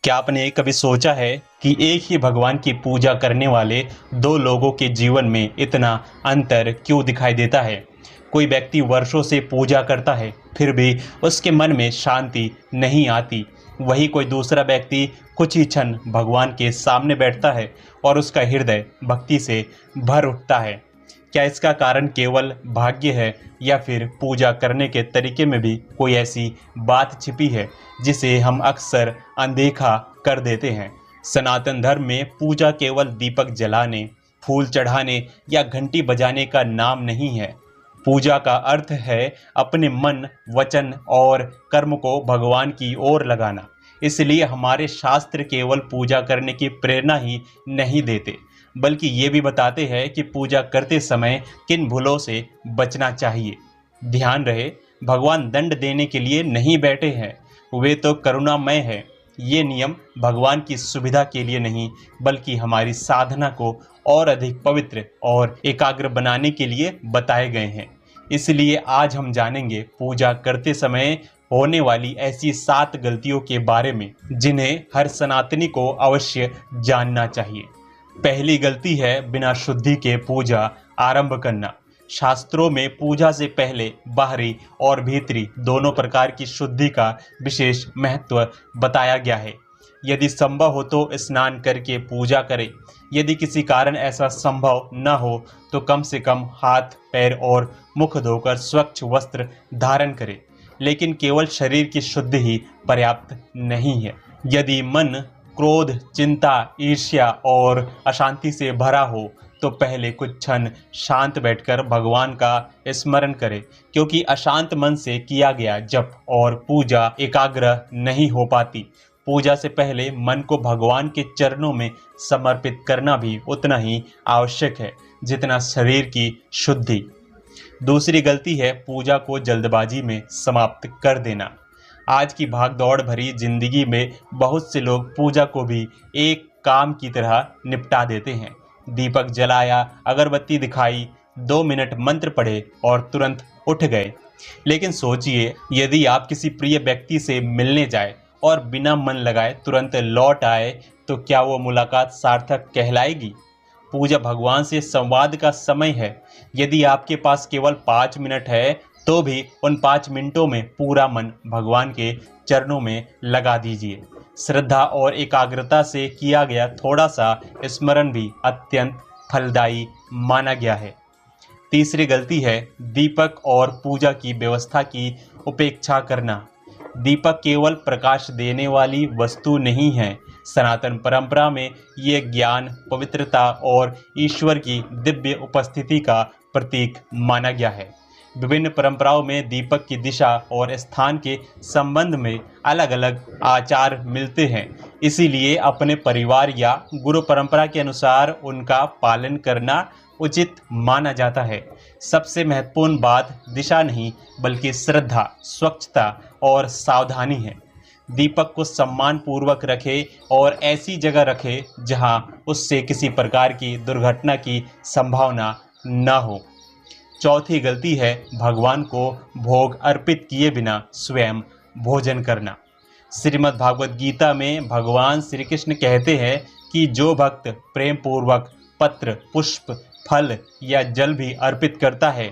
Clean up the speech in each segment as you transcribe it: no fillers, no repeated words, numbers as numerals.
क्या आपने कभी सोचा है कि एक ही भगवान की पूजा करने वाले दो लोगों के जीवन में इतना अंतर क्यों दिखाई देता है? कोई व्यक्ति वर्षों से पूजा करता है, फिर भी उसके मन में शांति नहीं आती। वही कोई दूसरा व्यक्ति कुछ ही क्षण भगवान के सामने बैठता है और उसका हृदय भक्ति से भर उठता है। क्या इसका कारण केवल भाग्य है या फिर पूजा करने के तरीके में भी कोई ऐसी बात छिपी है जिसे हम अक्सर अनदेखा कर देते हैं? सनातन धर्म में पूजा केवल दीपक जलाने, फूल चढ़ाने या घंटी बजाने का नाम नहीं है। पूजा का अर्थ है अपने मन, वचन और कर्म को भगवान की ओर लगाना। इसलिए हमारे शास्त्र केवल पूजा करने की प्रेरणा ही नहीं देते, बल्कि ये भी बताते हैं कि पूजा करते समय किन भूलों से बचना चाहिए। ध्यान रहे, भगवान दंड देने के लिए नहीं बैठे हैं, वे तो करुणामय हैं। ये नियम भगवान की सुविधा के लिए नहीं, बल्कि हमारी साधना को और अधिक पवित्र और एकाग्र बनाने के लिए बताए गए हैं। इसलिए आज हम जानेंगे पूजा करते समय होने वाली ऐसी 7 गलतियों के बारे में जिन्हें हर सनातनी को अवश्य जानना चाहिए। पहली गलती है बिना शुद्धि के पूजा आरंभ करना। शास्त्रों में पूजा से पहले बाहरी और भीतरी दोनों प्रकार की शुद्धि का विशेष महत्व बताया गया है। यदि संभव हो तो स्नान करके पूजा करें। यदि किसी कारण ऐसा संभव न हो तो कम से कम हाथ, पैर और मुख धोकर स्वच्छ वस्त्र धारण करें। लेकिन केवल शरीर की शुद्धि ही पर्याप्त नहीं है। यदि मन क्रोध, चिंता, ईर्ष्या और अशांति से भरा हो तो पहले कुछ क्षण शांत बैठकर भगवान का स्मरण करें, क्योंकि अशांत मन से किया गया जप और पूजा एकाग्र नहीं हो पाती। पूजा से पहले मन को भगवान के चरणों में समर्पित करना भी उतना ही आवश्यक है जितना शरीर की शुद्धि। दूसरी गलती है पूजा को जल्दबाजी में समाप्त कर देना। आज की भागदौड़ भरी जिंदगी में बहुत से लोग पूजा को भी एक काम की तरह निपटा देते हैं। दीपक जलाया, अगरबत्ती दिखाई, 2 मिनट मंत्र पढ़े और तुरंत उठ गए। लेकिन सोचिए, यदि आप किसी प्रिय व्यक्ति से मिलने जाए और बिना मन लगाए तुरंत लौट आए तो क्या वो मुलाकात सार्थक कहलाएगी? पूजा भगवान से संवाद का समय है। यदि आपके पास केवल 5 मिनट है तो भी उन 5 मिनटों में पूरा मन भगवान के चरणों में लगा दीजिए। श्रद्धा और एकाग्रता से किया गया थोड़ा सा स्मरण भी अत्यंत फलदायी माना गया है। तीसरी गलती है दीपक और पूजा की व्यवस्था की उपेक्षा करना। दीपक केवल प्रकाश देने वाली वस्तु नहीं है। सनातन परंपरा में ये ज्ञान, पवित्रता और ईश्वर की दिव्य उपस्थिति का प्रतीक माना गया है। विभिन्न परंपराओं में दीपक की दिशा और स्थान के संबंध में अलग अलग आचार मिलते हैं। इसीलिए अपने परिवार या गुरु परंपरा के अनुसार उनका पालन करना उचित माना जाता है। सबसे महत्वपूर्ण बात दिशा नहीं, बल्कि श्रद्धा, स्वच्छता और सावधानी है। दीपक को सम्मान पूर्वक रखें और ऐसी जगह रखें जहां उससे किसी प्रकार की दुर्घटना की संभावना न हो। चौथी गलती है भगवान को भोग अर्पित किए बिना स्वयं भोजन करना। श्रीमद् भागवत गीता में भगवान श्री कृष्ण कहते हैं कि जो भक्त प्रेम पूर्वक पत्र, पुष्प, फल या जल भी अर्पित करता है,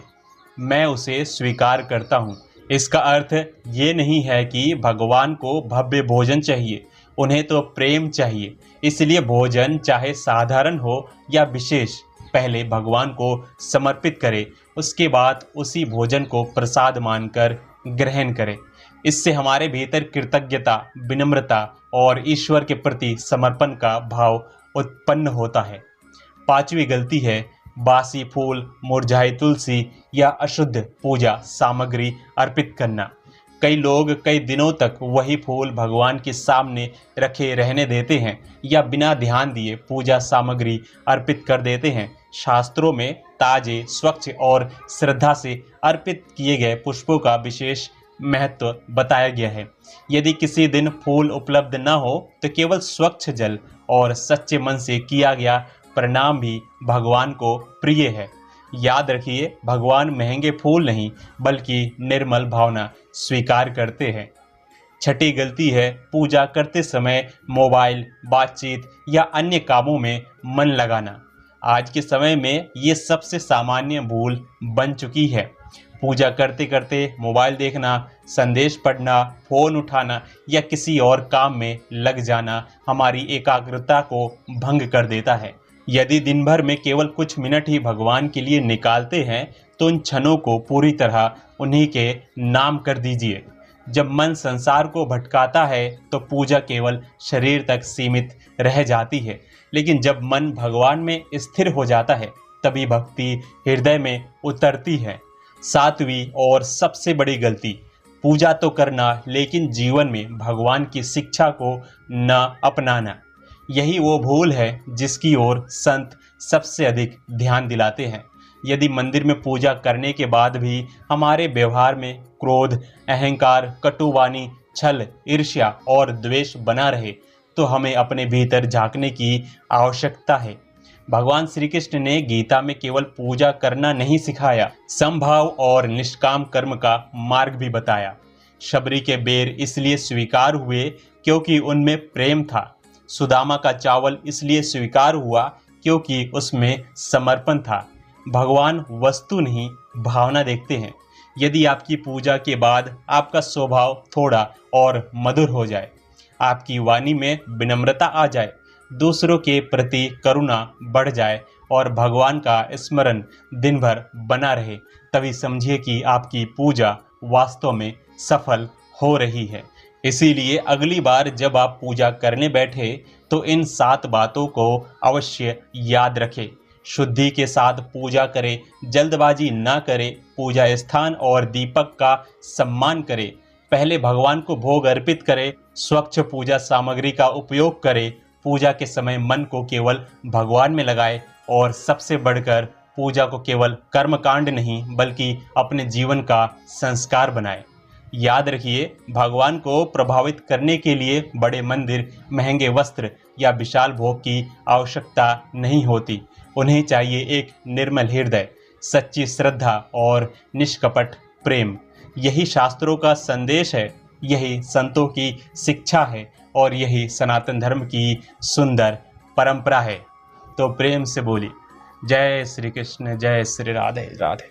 मैं उसे स्वीकार करता हूँ। इसका अर्थ ये नहीं है कि भगवान को भव्य भोजन चाहिए, उन्हें तो प्रेम चाहिए। इसलिए भोजन चाहे साधारण हो या विशेष, पहले भगवान को समर्पित करें, उसके बाद उसी भोजन को प्रसाद मानकर ग्रहण करें। इससे हमारे भीतर कृतज्ञता, विनम्रता और ईश्वर के प्रति समर्पण का भाव उत्पन्न होता है। पांचवी गलती है बासी फूल, मुरझाई तुलसी या अशुद्ध पूजा सामग्री अर्पित करना। कई लोग कई दिनों तक वही फूल भगवान के सामने रखे रहने देते हैं या बिना ध्यान दिए पूजा सामग्री अर्पित कर देते हैं। शास्त्रों में ताजे, स्वच्छ और श्रद्धा से अर्पित किए गए पुष्पों का विशेष महत्व बताया गया है। यदि किसी दिन फूल उपलब्ध न हो तो केवल स्वच्छ जल और सच्चे मन से किया गया प्रणाम भी भगवान को प्रिय है। याद रखिए, भगवान महंगे फूल नहीं बल्कि निर्मल भावना स्वीकार करते हैं। छठी गलती है पूजा करते समय मोबाइल, बातचीत या अन्य कामों में मन लगाना। आज के समय में ये सबसे सामान्य भूल बन चुकी है। पूजा करते करते मोबाइल देखना, संदेश पढ़ना, फ़ोन उठाना या किसी और काम में लग जाना हमारी एकाग्रता को भंग कर देता है। यदि दिन भर में केवल कुछ मिनट ही भगवान के लिए निकालते हैं तो उन क्षणों को पूरी तरह उन्हीं के नाम कर दीजिए। जब मन संसार को भटकाता है तो पूजा केवल शरीर तक सीमित रह जाती है, लेकिन जब मन भगवान में स्थिर हो जाता है तभी भक्ति हृदय में उतरती है। सातवीं और सबसे बड़ी गलती, पूजा तो करना लेकिन जीवन में भगवान की शिक्षा को न अपनाना। यही वो भूल है जिसकी ओर संत सबसे अधिक ध्यान दिलाते हैं। यदि मंदिर में पूजा करने के बाद भी हमारे व्यवहार में क्रोध, अहंकार, कटुवाणी, छल, ईर्ष्या और द्वेष बना रहे तो हमें अपने भीतर झांकने की आवश्यकता है। भगवान श्री कृष्ण ने गीता में केवल पूजा करना नहीं सिखाया, समभाव और निष्काम कर्म का मार्ग भी बताया। शबरी के बेर इसलिए स्वीकार हुए क्योंकि उनमें प्रेम था। सुदामा का चावल इसलिए स्वीकार हुआ क्योंकि उसमें समर्पण था। भगवान वस्तु नहीं, भावना देखते हैं। यदि आपकी पूजा के बाद आपका स्वभाव थोड़ा और मधुर हो जाए, आपकी वाणी में विनम्रता आ जाए, दूसरों के प्रति करुणा बढ़ जाए और भगवान का स्मरण दिन भर बना रहे, तभी समझिए कि आपकी पूजा वास्तव में सफल हो रही है। इसीलिए अगली बार जब आप पूजा करने बैठे तो इन 7 बातों को अवश्य याद रखें। शुद्धि के साथ पूजा करें, जल्दबाजी ना करें, पूजा स्थान और दीपक का सम्मान करें, पहले भगवान को भोग अर्पित करें, स्वच्छ पूजा सामग्री का उपयोग करें, पूजा के समय मन को केवल भगवान में लगाएं और सबसे बढ़कर पूजा को केवल कर्मकांड नहीं बल्कि अपने जीवन का संस्कार बनाएं। याद रखिए, भगवान को प्रभावित करने के लिए बड़े मंदिर, महंगे वस्त्र या विशाल भोग की आवश्यकता नहीं होती। उन्हें चाहिए एक निर्मल हृदय, सच्ची श्रद्धा और निष्कपट प्रेम। यही शास्त्रों का संदेश है, यही संतों की शिक्षा है और यही सनातन धर्म की सुंदर परंपरा है। तो प्रेम से बोली जय श्री कृष्ण, जय श्री राधे राधे।